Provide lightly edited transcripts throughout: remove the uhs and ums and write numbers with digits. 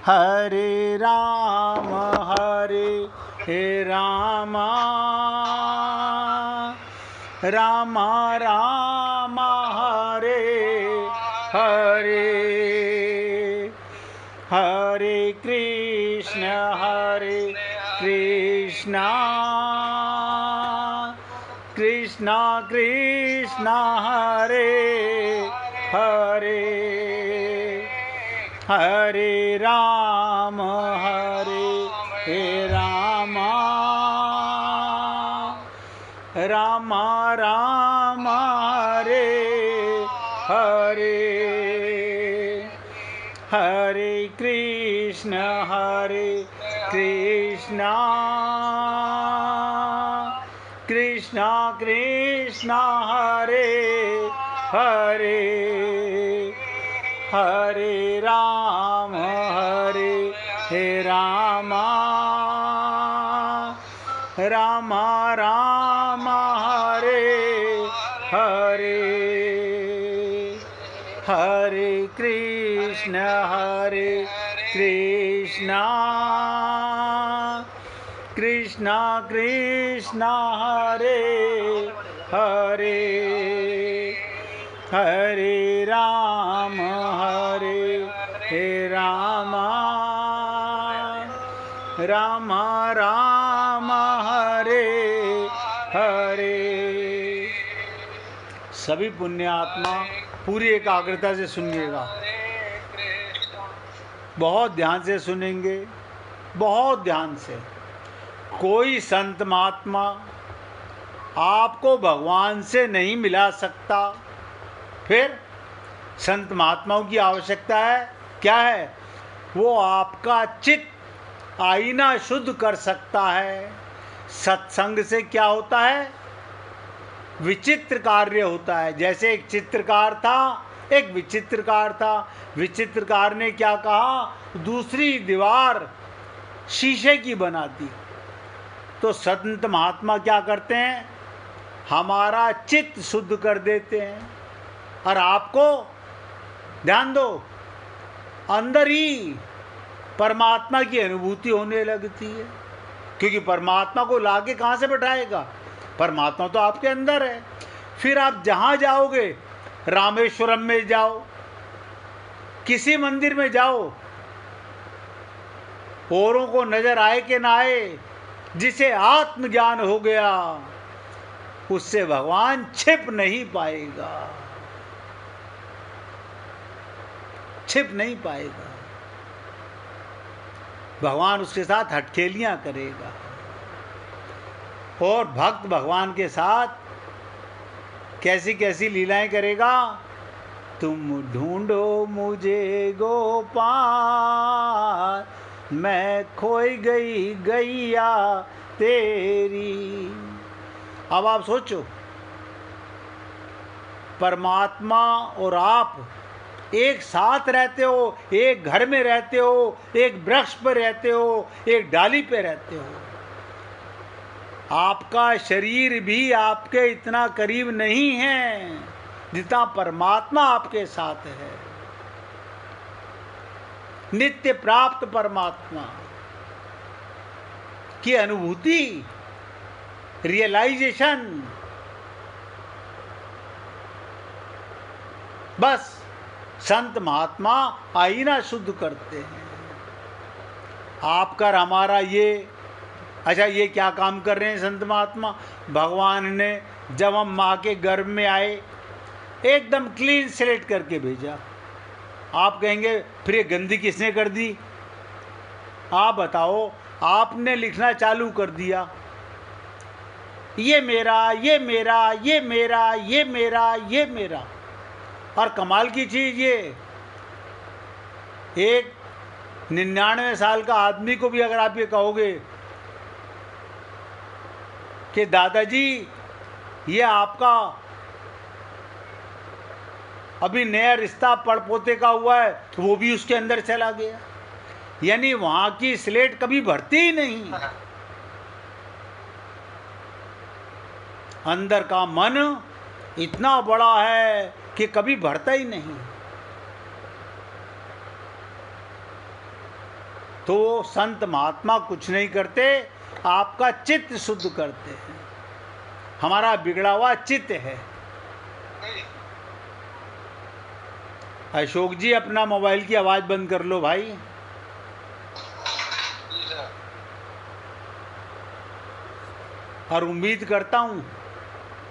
हरे राम राम राम हरे हरे, हरे कृष्ण कृष्ण कृष्ण हरे हरे, हरे राम राम राम हरे हरे, हरे कृष्ण कृष्ण कृष्ण हरे हरे, हरे राम राम राम हरे हरे, हरे कृष्ण कृष्ण कृष्ण हरे हरे, हरे राम राम राम हरे हरे। सभी पुण्यात्मा पूरी एकाग्रता से सुनिएगा, बहुत ध्यान से सुनेंगे, बहुत ध्यान से। कोई संत महात्मा आपको भगवान से नहीं मिला सकता, फिर संत महात्माओं की आवश्यकता है क्या है? वो आपका चित्त आईना शुद्ध कर सकता है। सत्संग से क्या होता है? विचित्र कार्य होता है। जैसे एक चित्रकार था, एक विचित्रकार था। विचित्रकार ने क्या कहा? दूसरी दीवार शीशे की बना दी। तो संत महात्मा क्या करते हैं? हमारा चित्त शुद्ध कर देते हैं। और आपको ध्यान दो, अंदर ही परमात्मा की अनुभूति होने लगती है, क्योंकि परमात्मा को लाके कहाँ से बैठाएगा? परमात्मा तो आपके अंदर है। फिर आप जहाँ जाओगे, रामेश्वरम में जाओ, किसी मंदिर में जाओ, औरों को नजर आए कि ना आए, जिसे आत्मज्ञान हो गया उससे भगवान छिप नहीं पाएगा, छिप नहीं पाएगा। भगवान उसके साथ हटखेलियां करेगा। और भक्त भगवान के साथ कैसी कैसी लीलाएं करेगा? तुम ढूंढो मुझे गोपाल, मैं खोई गई गैया तेरी। अब आप सोचो, परमात्मा और आप एक साथ रहते हो, एक घर में रहते हो, एक वृक्ष पर रहते हो, एक डाली पे रहते हो। आपका शरीर भी आपके इतना करीब नहीं है जितना परमात्मा आपके साथ है। नित्य प्राप्त परमात्मा की अनुभूति, रियलाइजेशन, बस संत महात्मा आईना शुद्ध करते हैं। आपका हमारा ये, अच्छा ये क्या काम कर रहे हैं संत महात्मा? भगवान ने जब हम माँ के गर्भ में आए एकदम क्लीन स्लेट करके भेजा। आप कहेंगे फिर ये गंदी किसने कर दी? आप बताओ, आपने लिखना चालू कर दिया, ये मेरा, ये मेरा, ये मेरा, ये मेरा, ये मेरा। और कमाल की चीज ये, एक 99 साल का आदमी को भी अगर आप ये कहोगे कि दादाजी ये आपका अभी नया रिश्ता पड़पोते का हुआ है, तो वो भी उसके अंदर चला गया। यानी वहां की स्लेट कभी भरती ही नहीं। अंदर का मन इतना बड़ा है कि कभी भरता ही नहीं। तो वो संत महात्मा कुछ नहीं करते, आपका चित्त शुद्ध करते हैं। हमारा बिगड़ा हुआ चित्त है। अशोक जी, अपना मोबाइल की आवाज बंद कर लो भाई। और उम्मीद करता हूं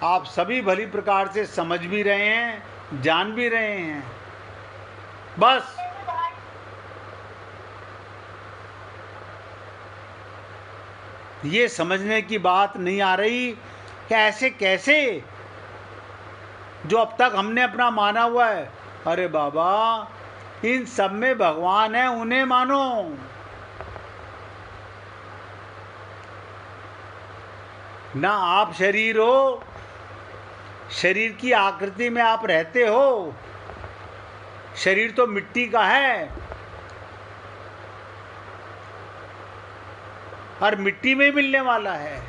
आप सभी भली प्रकार से समझ भी रहे हैं, जान भी रहे हैं। बस ये समझने की बात नहीं आ रही कि ऐसे कैसे, जो अब तक हमने अपना माना हुआ है, अरे बाबा इन सब में भगवान है, उन्हें मानो। ना आप शरीर हो, शरीर की आकृति में आप रहते हो। शरीर तो मिट्टी का है और मिट्टी में ही मिलने वाला है।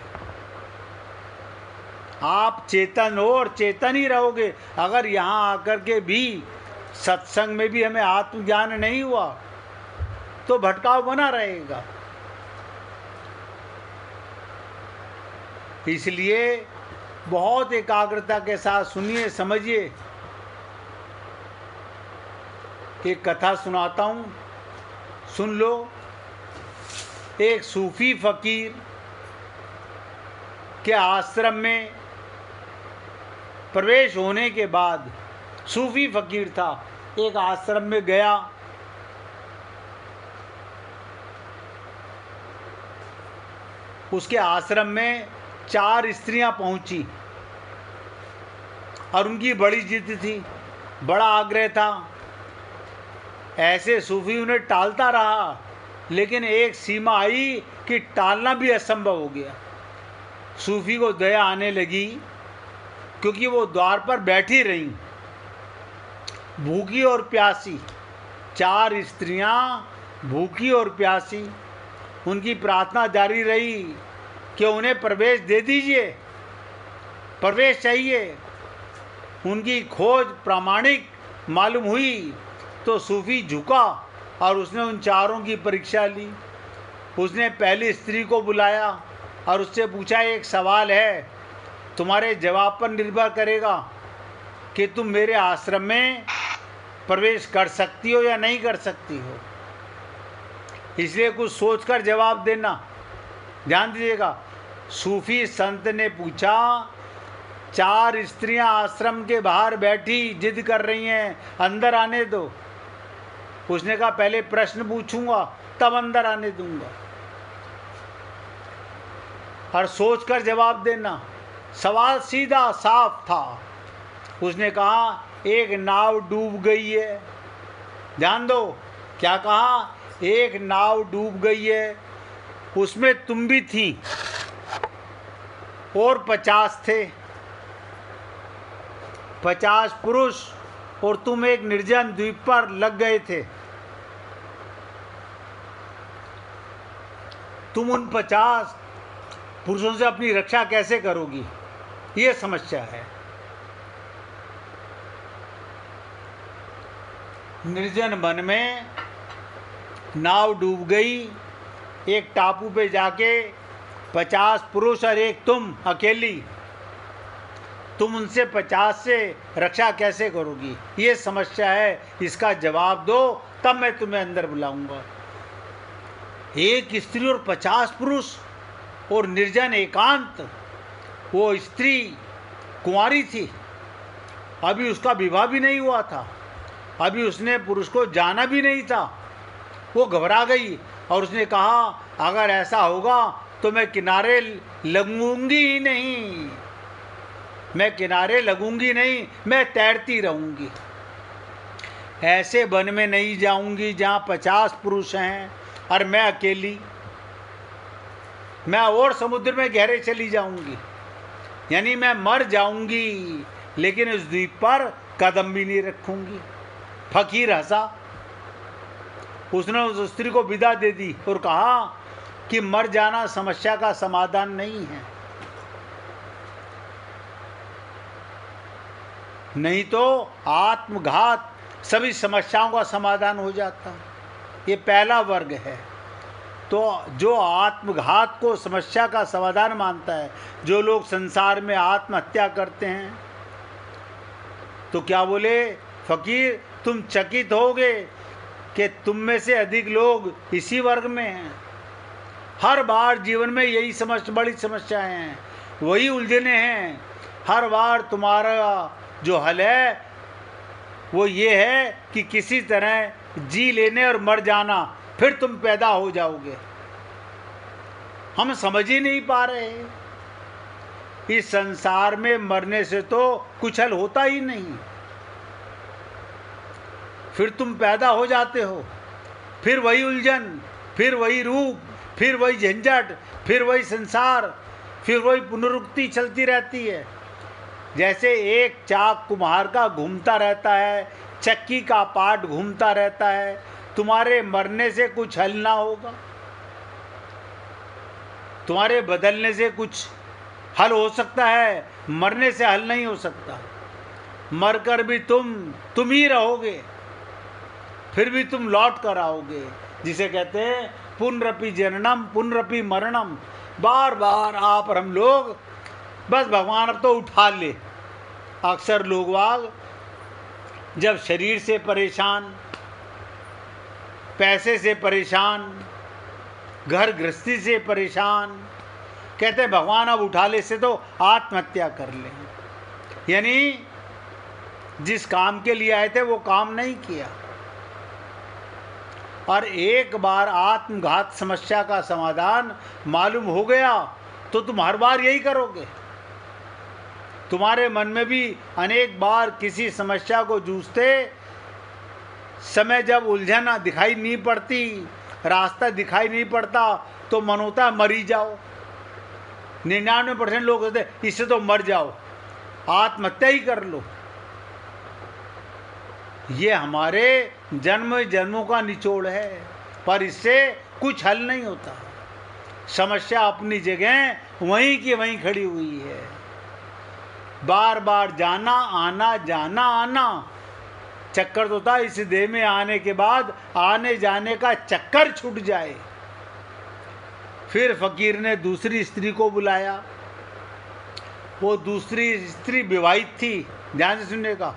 आप चेतन हो और चेतन ही रहोगे। अगर यहाँ आकर के भी सत्संग में भी हमें आत्मज्ञान नहीं हुआ तो भटकाव बना रहेगा। इसलिए बहुत एकाग्रता के साथ सुनिए, समझिए। एक कथा सुनाता हूँ, सुन लो। एक सूफी फकीर के आश्रम में प्रवेश होने के बाद, सूफी फकीर था, एक आश्रम में गया। उसके आश्रम में 4 स्त्रियां पहुंची और उनकी बड़ी जिद थी, बड़ा आग्रह था। ऐसे सूफी उन्हें टालता रहा, लेकिन एक सीमा आई कि टालना भी असंभव हो गया। सूफी को दया आने लगी, क्योंकि वो द्वार पर बैठी रहीं, भूखी और प्यासी। 4 स्त्रियां भूखी और प्यासी। उनकी प्रार्थना जारी रही कि उन्हें प्रवेश दे दीजिए, प्रवेश चाहिए। उनकी खोज प्रामाणिक मालूम हुई तो सूफी झुका और उसने उन 4 की परीक्षा ली। उसने पहली स्त्री को बुलाया और उससे पूछा, एक सवाल है, तुम्हारे जवाब पर निर्भर करेगा कि तुम मेरे आश्रम में प्रवेश कर सकती हो या नहीं कर सकती हो, इसलिए कुछ सोचकर जवाब देना। ध्यान दीजिएगा। सूफी संत ने पूछा, 4 स्त्रियां आश्रम के बाहर बैठी जिद कर रही हैं, अंदर आने दो। उसने कहा, पहले प्रश्न पूछूंगा तब अंदर आने दूंगा, और सोचकर जवाब देना। सवाल सीधा साफ था। उसने कहा, एक नाव डूब गई है। ध्यान दो, क्या कहा? एक नाव डूब गई है, उसमें तुम भी थी और 50 थे, 50 पुरुष, और तुम एक निर्जन द्वीप पर लग गए थे। तुम उन 50 पुरुषों से अपनी रक्षा कैसे करोगी? ये समस्या है। निर्जन वन में नाव डूब गई। एक टापू पे जाके 50 पुरुष और एक तुम अकेली, तुम उनसे 50 से रक्षा कैसे करोगी? ये समस्या है, इसका जवाब दो, तब मैं तुम्हें अंदर बुलाऊंगा। एक स्त्री और 50 पुरुष और निर्जन एकांत। वो स्त्री कुंवारी थी, अभी उसका विवाह भी नहीं हुआ था, अभी उसने पुरुष को जाना भी नहीं था। वो घबरा गई और उसने कहा, अगर ऐसा होगा तो मैं किनारे लगूंगी ही नहीं, मैं किनारे लगूंगी नहीं, मैं तैरती रहूंगी। ऐसे वन में नहीं जाऊंगी जहाँ 50 पुरुष हैं और मैं अकेली। मैं और समुद्र में गहरे चली जाऊंगी, यानी मैं मर जाऊंगी, लेकिन उस द्वीप पर कदम भी नहीं रखूंगी। फकीर हंसा। उसने उस स्त्री को विदा दे दी और कहा कि मर जाना समस्या का समाधान नहीं है, नहीं तो आत्मघात सभी समस्याओं का समाधान हो जाता। ये पहला वर्ग है। तो जो आत्मघात को समस्या का समाधान मानता है, जो लोग संसार में आत्महत्या करते हैं, तो क्या बोले फकीर, तुम चकित होगे कि तुम में से अधिक लोग इसी वर्ग में हैं। हर बार जीवन में यही बड़ी समस्याएं हैं, वही उलझने हैं। हर बार तुम्हारा जो हल है वो ये है कि किसी तरह जी लेने और मर जाना, फिर तुम पैदा हो जाओगे। हम समझ ही नहीं पा रहे। इस संसार में मरने से तो कुछ हल होता ही नहीं, फिर तुम पैदा हो जाते हो, फिर वही उलझन, फिर वही रूप, फिर वही झंझट, फिर वही संसार, फिर वही पुनरुक्ति चलती रहती है। जैसे एक चाक कुम्हार का घूमता रहता है, चक्की का पार्ट घूमता रहता है। तुम्हारे मरने से कुछ हल ना होगा, तुम्हारे बदलने से कुछ हल हो सकता है, मरने से हल नहीं हो सकता। मरकर भी तुम ही रहोगे, फिर भी तुम लौट कर आओगे। जिसे कहते हैं पुनरपि जननम पुनरपि मरणम। बार बार आप और हम लोग बस भगवान अब तो उठा ले। अक्सर लोग वाग जब शरीर से परेशान, पैसे से परेशान, घर गृहस्थी से परेशान, कहते हैं भगवान अब उठा ले, से तो आत्महत्या कर ले। यानी जिस काम के लिए आए थे वो काम नहीं किया। और एक बार आत्मघात समस्या का समाधान मालूम हो गया तो तुम हर बार यही करोगे। तुम्हारे मन में भी अनेक बार किसी समस्या को जूझते समय जब उलझन दिखाई नहीं पड़ती, रास्ता दिखाई नहीं पड़ता, तो मन होता है मर ही जाओ। 99% लोग कहते हैं इससे तो मर जाओ, आत्महत्या ही कर लो। ये हमारे जन्म जन्मों का निचोड़ है, पर इससे कुछ हल नहीं होता। समस्या अपनी जगह वहीं की वहीं खड़ी हुई है। बार बार जाना आना, जाना आना, चक्कर तो था इस देह में आने के बाद आने जाने का चक्कर छूट जाए। फिर फकीर ने दूसरी स्त्री को बुलाया। वो दूसरी स्त्री विवाहित थी, ध्यान से सुनने का।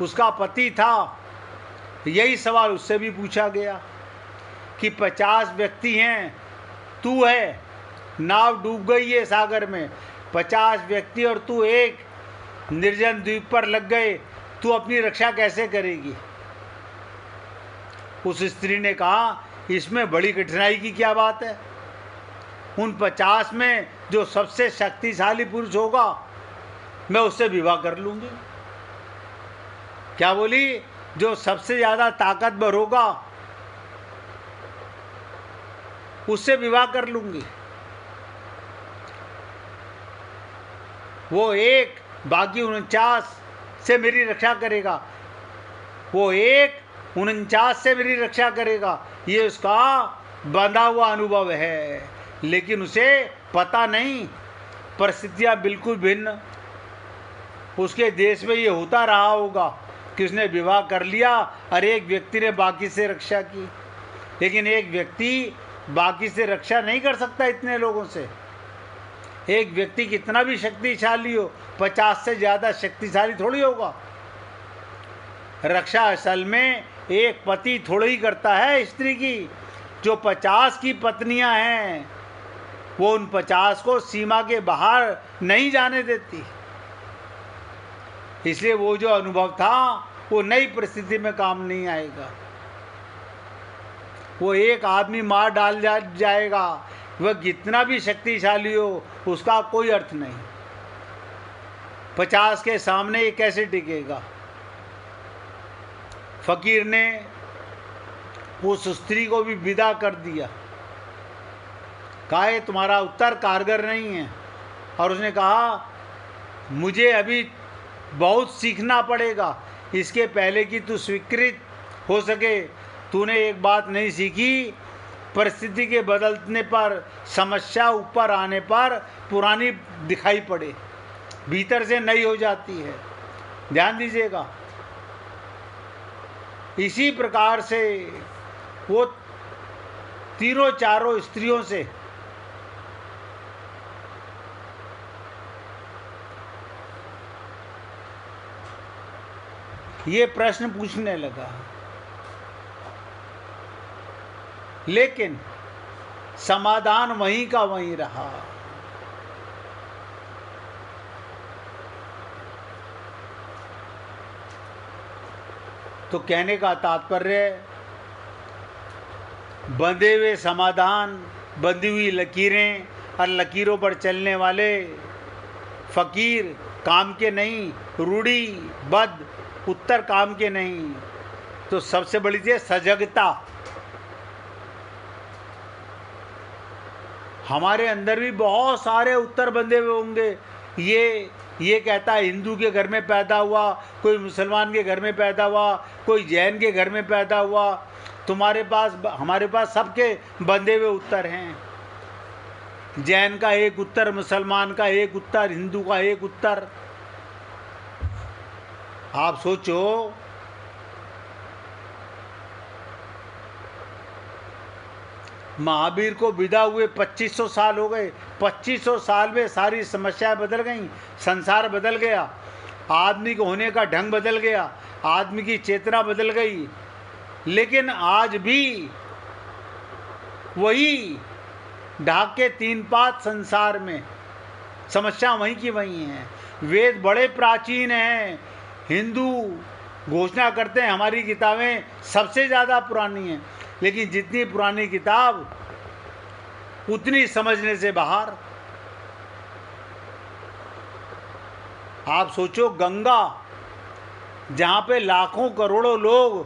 उसका पति था। यही सवाल उससे भी पूछा गया कि 50 व्यक्ति हैं, तू है, नाव डूब गई है सागर में, 50 व्यक्ति और तू एक निर्जन द्वीप पर लग गए, तू अपनी रक्षा कैसे करेगी? उस स्त्री ने कहा इसमें बड़ी कठिनाई की क्या बात है। उन 50 में जो सबसे शक्तिशाली पुरुष होगा मैं उससे विवाह कर लूंगी। क्या बोली? जो सबसे ज्यादा ताकतवर होगा उससे विवाह कर लूंगी। वो एक बाकी 49 से मेरी रक्षा करेगा, वो एक 49 से मेरी रक्षा करेगा। ये उसका बंधा हुआ अनुभव है, लेकिन उसे पता नहीं परिस्थितियां बिल्कुल भिन्न। उसके देश में ये होता रहा होगा कि उसने विवाह कर लिया और एक व्यक्ति ने बाकी से रक्षा की, लेकिन एक व्यक्ति बाकी से रक्षा नहीं कर सकता इतने लोगों से। एक व्यक्ति कितना भी शक्तिशाली हो, 50 से ज़्यादा शक्तिशाली थोड़ी होगा। रक्षा असल में एक पति थोड़ी ही करता है स्त्री की। जो 50 की पत्नियां हैं वो उन 50 को सीमा के बाहर नहीं जाने देती। इसलिए वो जो अनुभव था वो नई परिस्थिति में काम नहीं आएगा। वो एक आदमी मार डाल जाएगा, वह कितना भी शक्तिशाली हो उसका कोई अर्थ नहीं। 50 के सामने ये कैसे टिकेगा? फकीर ने उस स्त्री को भी विदा कर दिया। कहा तुम्हारा उत्तर कारगर नहीं है। और उसने कहा मुझे अभी बहुत सीखना पड़ेगा, इसके पहले कि तू स्वीकृत हो सके। तूने एक बात नहीं सीखी, परिस्थिति के बदलने पर, समस्या ऊपर आने पर पुरानी दिखाई पड़े, भीतर से नई हो जाती है। ध्यान दीजिएगा। इसी प्रकार से वो तीनों चारों स्त्रियों से ये प्रश्न पूछने लगा, लेकिन समाधान वहीं का वहीं रहा। तो कहने का तात्पर्य, बंधे हुए समाधान, बंधी हुई लकीरें और लकीरों पर चलने वाले फकीर काम के नहीं, रूढ़ी बद्ध उत्तर काम के नहीं। तो सबसे बड़ी चीज़ सजगता। हमारे अंदर भी बहुत सारे उत्तर बंधे हुए होंगे। ये कहता है हिंदू के घर में पैदा हुआ, कोई मुसलमान के घर में पैदा हुआ, कोई जैन के घर में पैदा हुआ। तुम्हारे पास, हमारे पास सबके बंधे हुए उत्तर हैं। जैन का एक उत्तर, मुसलमान का एक उत्तर, हिंदू का एक उत्तर। आप सोचो, महावीर को विदा हुए 2500 साल हो गए। 2500 साल में सारी समस्याएं बदल गईं, संसार बदल गया, आदमी को होने का ढंग बदल गया, आदमी की चेतना बदल गई। लेकिन आज भी वही ढाके तीन पात संसार में समस्या वहीं की वहीं है। वेद बड़े प्राचीन हैं। हिंदू घोषणा करते हैं हमारी किताबें सबसे ज़्यादा पुरानी हैं, लेकिन जितनी पुरानी किताब उतनी समझने से बाहर। आप सोचो, गंगा जहाँ पे लाखों करोड़ों लोग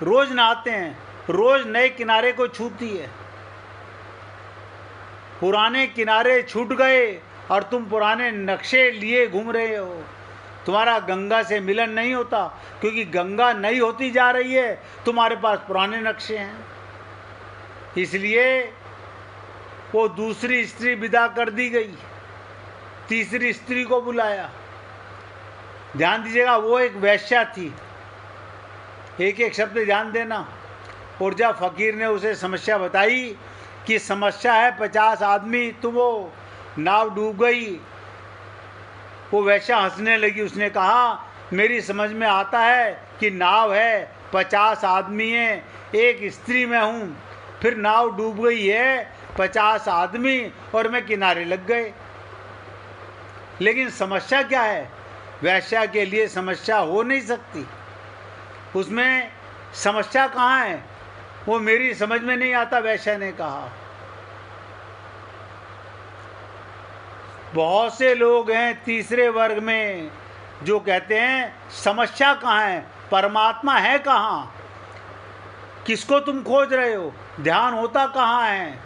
रोज नहाते हैं, रोज नए किनारे को छूती है। पुराने किनारे छूट गए और तुम पुराने नक्शे लिए घूम रहे हो। तुम्हारा गंगा से मिलन नहीं होता, क्योंकि गंगा नई होती जा रही है, तुम्हारे पास पुराने नक्शे हैं। इसलिए वो दूसरी स्त्री विदा कर दी गई, तीसरी स्त्री को बुलाया। ध्यान दीजिएगा, वो एक वैश्या थी। एक एक शब्द ध्यान देना। और जब फकीर ने उसे समस्या बताई कि समस्या है 50 आदमी, तो वो नाव डूब गई। वो वैश्या हंसने लगी। उसने कहा, मेरी समझ में आता है कि नाव है, 50 आदमी हैं, एक स्त्री मैं हूँ, फिर नाव डूब गई है, 50 आदमी और मैं किनारे लग गए। लेकिन समस्या क्या है? वैश्या के लिए समस्या हो नहीं सकती। उसमें समस्या कहाँ है? वो मेरी समझ में नहीं आता, वैश्या ने कहा। बहुत से लोग हैं तीसरे वर्ग में जो कहते हैं समस्या कहाँ है, परमात्मा है कहाँ, किसको तुम खोज रहे हो, ध्यान होता कहाँ है,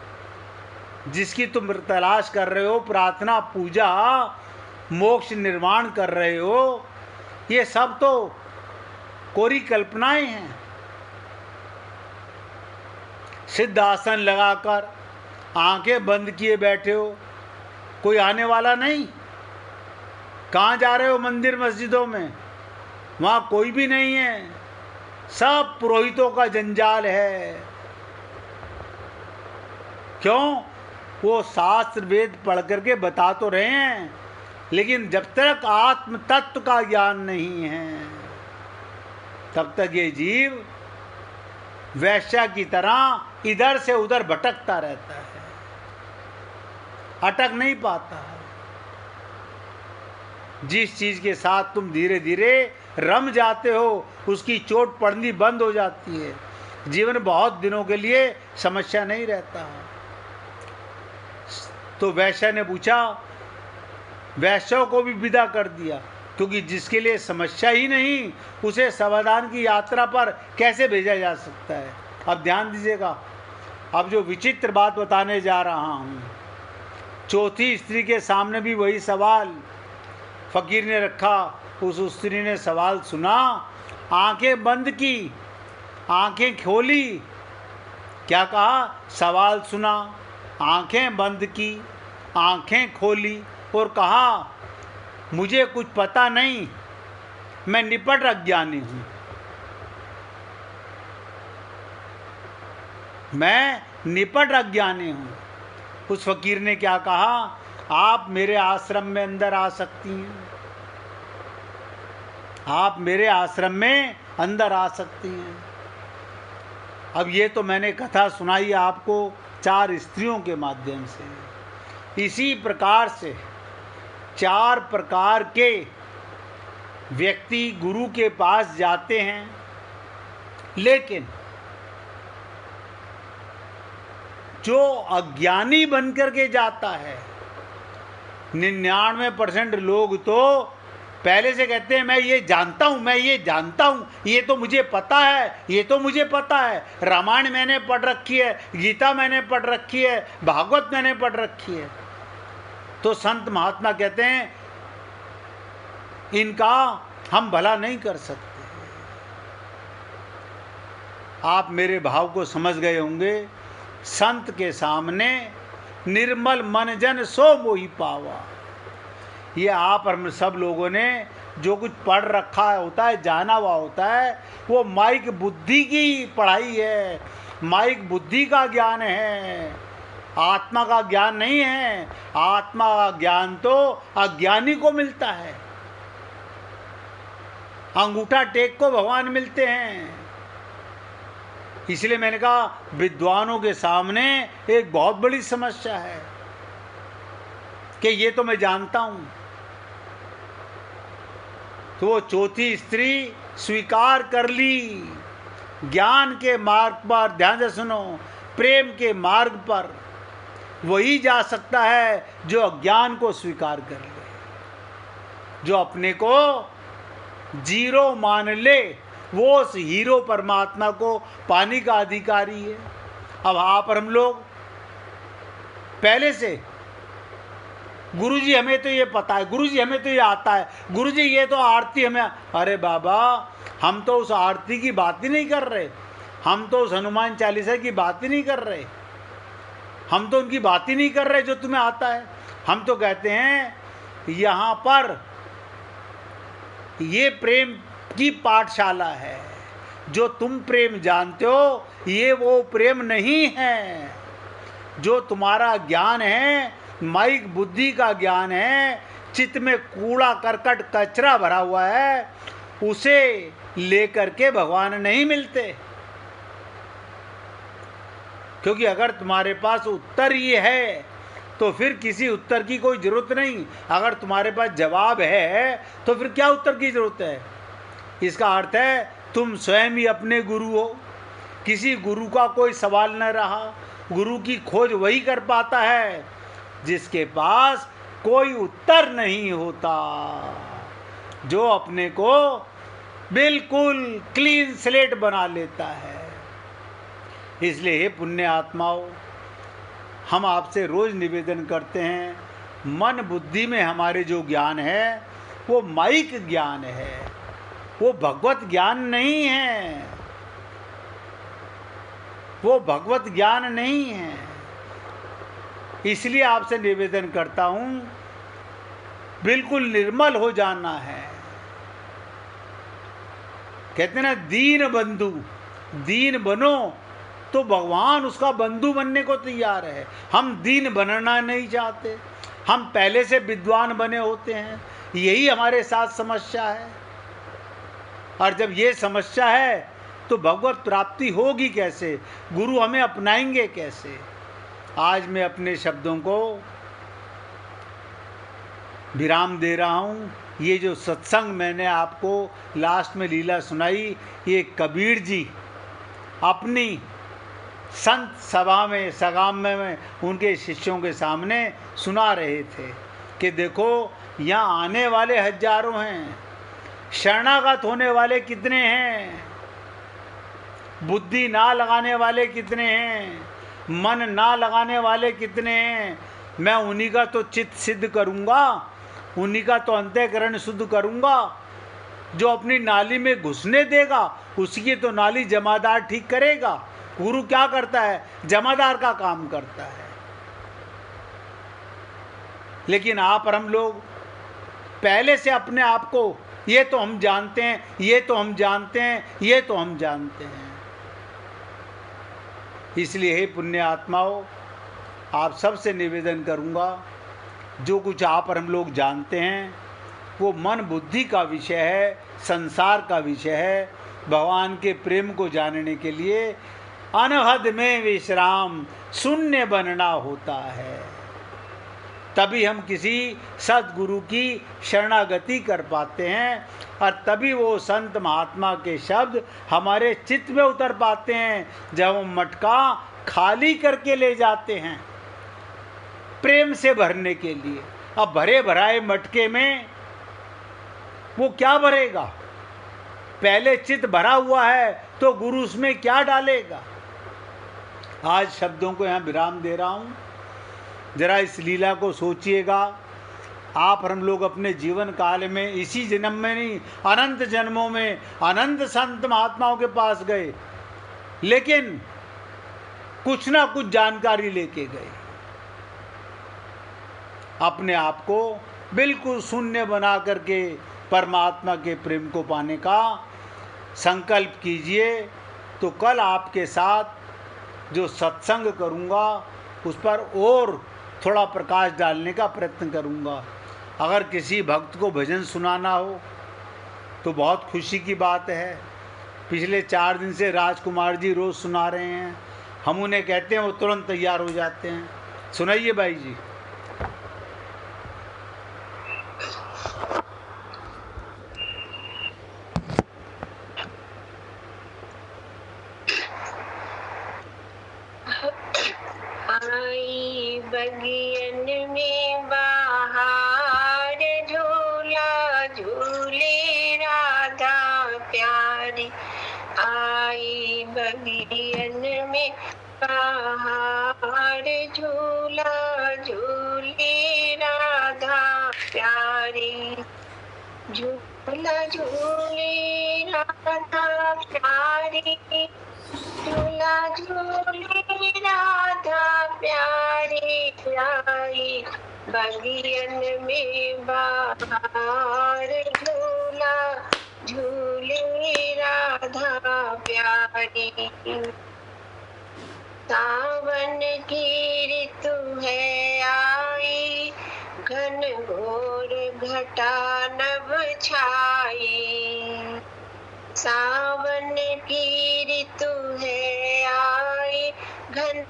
जिसकी तुम तलाश कर रहे हो, प्रार्थना पूजा मोक्ष निर्माण कर रहे हो, ये सब तो कोरी कल्पनाएं हैं। सिद्ध आसन लगाकर आंखें बंद किए बैठे हो, कोई आने वाला नहीं। कहाँ जा रहे हो? मंदिर मस्जिदों में, वहाँ कोई भी नहीं है, सब पुरोहितों का जंजाल है। क्यों? वो शास्त्र वेद पढ़ करके बता तो रहे हैं, लेकिन जब तक आत्म तत्व का ज्ञान नहीं है, तब तक ये जीव वैश्या की तरह इधर से उधर भटकता रहता है, अटक नहीं पाता। जिस चीज के साथ तुम धीरे धीरे रम जाते हो, उसकी चोट पड़नी बंद हो जाती है। जीवन बहुत दिनों के लिए समस्या नहीं रहता। तो वैश्या ने पूछा, वैश्यों को भी विदा कर दिया, क्योंकि जिसके लिए समस्या ही नहीं, उसे समाधान की यात्रा पर कैसे भेजा जा सकता है। अब ध्यान दीजिएगा, अब जो विचित्र बात बताने जा रहा हूँ, चौथी स्त्री के सामने भी वही सवाल फकीर ने रखा। उस स्त्री ने सवाल सुना, आंखें बंद की, आंखें खोली। क्या कहा? सवाल सुना, आंखें बंद की, आंखें खोली और कहा, मुझे कुछ पता नहीं, मैं निपट अज्ञानी हूँ। मैं निपट अज्ञानी हूँ। उस फकीर ने क्या कहा, आप मेरे आश्रम में अंदर आ सकती हैं, आप मेरे आश्रम में अंदर आ सकती हैं। अब ये तो मैंने कथा सुनाई आपको 4 स्त्रियों के माध्यम से। इसी प्रकार से 4 प्रकार के व्यक्ति गुरु के पास जाते हैं, लेकिन जो अज्ञानी बनकर के जाता है, 99% लोग तो पहले से कहते हैं मैं ये जानता हूँ, मैं ये जानता हूँ, ये तो मुझे पता है, ये तो मुझे पता है, रामायण मैंने पढ़ रखी है, गीता मैंने पढ़ रखी है, भागवत मैंने पढ़ रखी है। तो संत महात्मा कहते हैं इनका हम भला नहीं कर सकते। आप मेरे भाव को समझ गए होंगे। संत के सामने निर्मल मन जन सो मोहि पावा। ये आप और सब लोगों ने जो कुछ पढ़ रखा होता है, जाना हुआ होता है, वो माइक बुद्धि की पढ़ाई है, माइक बुद्धि का ज्ञान है, आत्मा का ज्ञान नहीं है। आत्मा का ज्ञान तो अज्ञानी को मिलता है, अंगूठा टेक को भगवान मिलते हैं। इसलिए मैंने कहा विद्वानों के सामने एक बहुत बड़ी समस्या है कि ये तो मैं जानता हूं। तो वो चौथी स्त्री स्वीकार कर ली। ज्ञान के मार्ग पर, ध्यान से सुनो, प्रेम के मार्ग पर वही जा सकता है जो अज्ञान को स्वीकार कर ले, जो अपने को जीरो मान ले, वो उस हीरो परमात्मा को पाने का अधिकारी है। अब आप और हम लोग पहले से गुरुजी हमें तो ये पता है, गुरुजी हमें तो ये आता है, गुरुजी ये तो आरती हमें, अरे बाबा हम तो उस आरती की बात ही नहीं कर रहे, हम तो उस हनुमान चालीसा की बात ही नहीं कर रहे, हम तो उनकी बात ही नहीं कर रहे जो तुम्हें आता है। हम तो कहते हैं यहाँ पर ये प्रेम की पाठशाला है, जो तुम प्रेम जानते हो ये वो प्रेम नहीं है। जो तुम्हारा ज्ञान है माइक बुद्धि का ज्ञान है, चित्त में कूड़ा करकट कचरा भरा हुआ है, उसे लेकर के भगवान नहीं मिलते। क्योंकि अगर तुम्हारे पास उत्तर ये है तो फिर किसी उत्तर की कोई जरूरत नहीं। अगर तुम्हारे पास जवाब है तो फिर क्या उत्तर की जरूरत है। इसका अर्थ है तुम स्वयं ही अपने गुरु हो, किसी गुरु का कोई सवाल न रहा। गुरु की खोज वही कर पाता है जिसके पास कोई उत्तर नहीं होता, जो अपने को बिल्कुल क्लीन स्लेट बना लेता है। इसलिए हे पुण्य आत्माओं, हम आपसे रोज निवेदन करते हैं, मन बुद्धि में हमारे जो ज्ञान है वो माइक ज्ञान है, वो भगवत ज्ञान नहीं है, वो भगवत ज्ञान नहीं है। इसलिए आपसे निवेदन करता हूं, बिल्कुल निर्मल हो जाना है। कहते ना दीन बंधु, दीन बनो तो भगवान उसका बंधु बनने को तैयार है। हम दीन बनना नहीं चाहते, हम पहले से विद्वान बने होते हैं, यही हमारे साथ समस्या है। और जब ये समस्या है तो भगवत प्राप्ति होगी कैसे, गुरु हमें अपनाएंगे कैसे। आज मैं अपने शब्दों को विराम दे रहा हूँ। ये जो सत्संग मैंने आपको लास्ट में लीला सुनाई, ये कबीर जी अपनी संत सभा में, सगाम में उनके शिष्यों के सामने सुना रहे थे कि देखो यहाँ आने वाले हजारों हैं, शरणागत होने वाले कितने हैं, बुद्धि ना लगाने वाले कितने हैं, मन ना लगाने वाले कितने हैं। मैं उन्हीं का तो चित्त सिद्ध करूँगा, उन्हीं का तो अंतःकरण शुद्ध करूँगा। जो अपनी नाली में घुसने देगा उसकी तो नाली जमादार ठीक करेगा। गुरु क्या करता है, जमादार का काम करता है। लेकिन आप और हम लोग पहले से अपने आप को ये तो हम जानते हैं, ये तो हम जानते हैं, ये तो हम जानते हैं, इसलिए हे पुण्य आत्माओं, आप सबसे निवेदन करूँगा, जो कुछ आप और हम लोग जानते हैं वो मन बुद्धि का विषय है, संसार का विषय है। भगवान के प्रेम को जानने के लिए अनहद में विश्राम शून्य बनना होता है, तभी हम किसी सद्गुरु की शरणागति कर पाते हैं और तभी वो संत महात्मा के शब्द हमारे चित्त में उतर पाते हैं, जब हम मटका खाली करके ले जाते हैं प्रेम से भरने के लिए। अब भरे भराए मटके में वो क्या भरेगा? पहले चित्त भरा हुआ है तो गुरु उसमें क्या डालेगा? आज शब्दों को यहाँ विराम दे रहा हूँ, जरा इस लीला को सोचिएगा। आप और हम लोग अपने जीवन काल में इसी जन्म में नहीं, अनंत जन्मों में अनंत संत महात्माओं के पास गए, लेकिन कुछ ना कुछ जानकारी लेके गए। अपने आप को बिल्कुल शून्य बना करके परमात्मा के प्रेम को पाने का संकल्प कीजिए, तो कल आपके साथ जो सत्संग करूँगा उस पर और थोड़ा प्रकाश डालने का प्रयत्न करूँगा। अगर किसी भक्त को भजन सुनाना हो तो बहुत खुशी की बात है। पिछले 4 दिन से राजकुमार जी रोज़ सुना रहे हैं, हम उन्हें कहते हैं वो तुरंत तैयार हो जाते हैं। सुनाइए भाई जी। आई बगियन में बाहर झूला झूले राधा प्यारी, आई बगियन में बाहर झूला झूले राधा प्यारी, झूला झूले राधा प्यारी, झूला झूले राधा प्यारी, आई बगियन में बाहर झूला झूले राधा प्यारी। सावन की ऋतु है आई, घन घोर घटा नभ छाई, सावन की ऋतु है आई, घन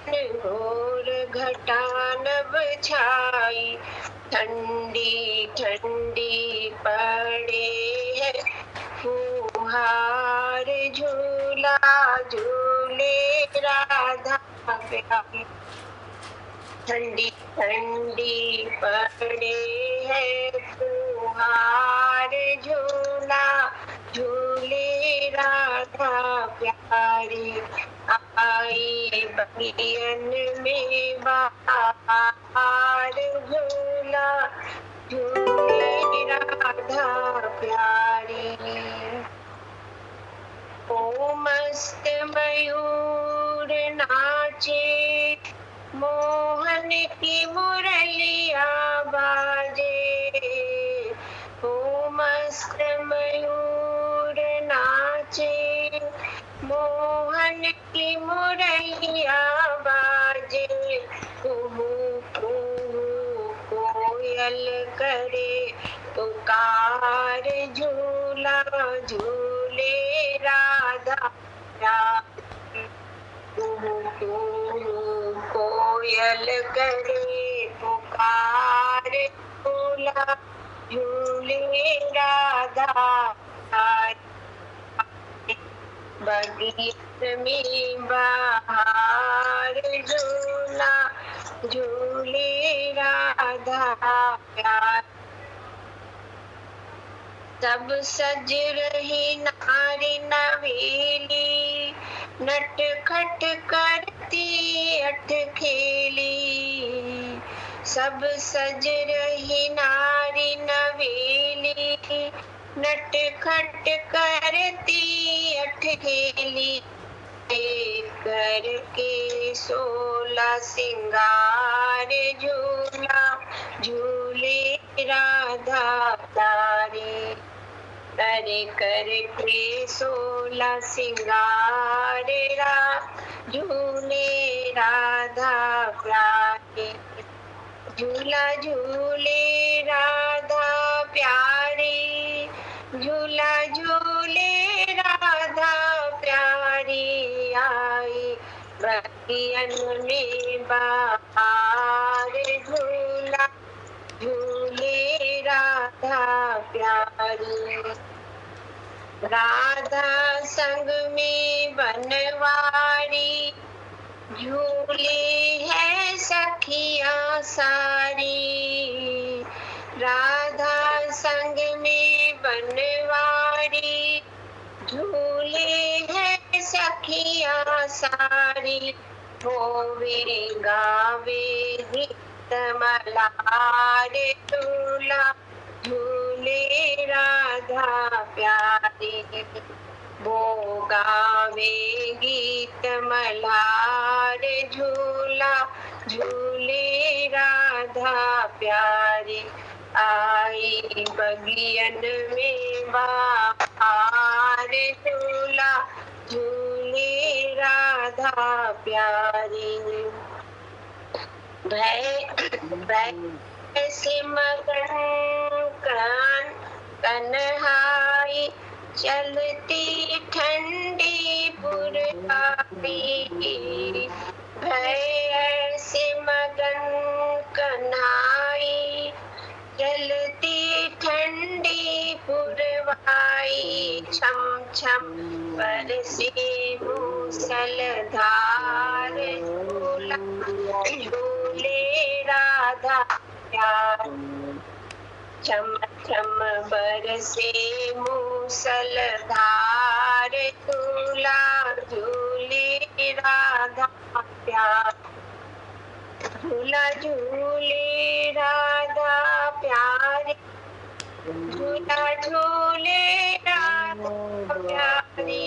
घोर घटा नभ छाई, ठंडी ठंडी पड़े है फुहार, झूला झूले राधा प्यारी, ठंडी ठंडी पड़े है फुहार, झूला झूले राधा प्यारी, आई बगियन में बाहर झूला झूले राधा प्यारी। ओ मस्त मयूर नाचे, मोहन की मुरलिया बाजे, ओ मस्त मयूर नाचे, मोहन की मुरलिया बाजे, कुहू कुहू कोयल करे पुकार, झूला झूले राधा प्यारी, कुहू कुहू कोयल करे पुकार, झूला झूले राधा प्यारी, बगियन में बाहर झूला झूले राधा प्यारी। सब सज रही नारी नवेली, नट खट करती अठ खेली, सब सज रही नारी नवेली, नट खट करती अठ खेली, करके 16 सिंगार, झूला झूले राधा प्यारी, तरे करके 16 सिंगार झूले राधा प्यारे। झूला झूले राधा प्यारी, झूला झूले राधा प्यारी। आई बगियन में बहार, झूला झूले राधा प्यारी। राधा संग में बनवारी, झूले है सखियां सारी। राधा संग में बनवारी, झूले है सखियां सारी। होवे गावे गीत मलार, झूला झूले राधा प्यारी। वो गावे गीत मल्हार, झूला झूले राधा प्यारी। आई बगियन में बहार, झूला झूले राधा प्यारी। भय से मगन कन्हाई, चलती ठंडी पुरवाई। भय से मगन कन्हाई, चलती ठंडी पुरवाई। छम छम बरसे मूसलधार, झूला झूले राधा प्यारी। छम छम बरसे मूसलधार, झूला झूले राधा प्यारी। झूला झूले राधा प्यारी, झूला झूले राधा प्यारी।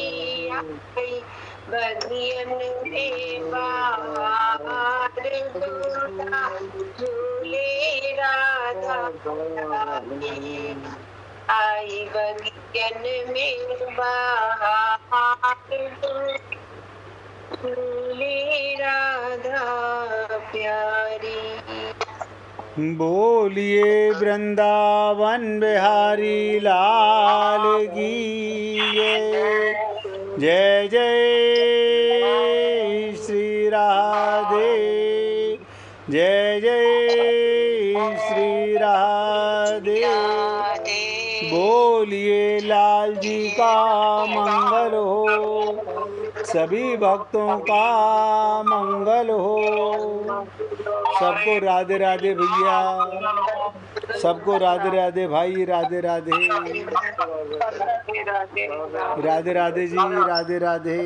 आई बगियन में बहार, झूला झूले राधा प्यारी। आई बगियन में बहार, झूले राधा प्यारी। बोलिए वृंदावन बिहारी लाल की जय। जय श्री राधे, जय जय श्री राधे। बोलिए लाल जी का मंगल हो, सभी भक्तों का मंगल हो। सबको राधे राधे भैया, सबको राधे राधे भाई, राधे राधे, राधे राधे जी, राधे राधे।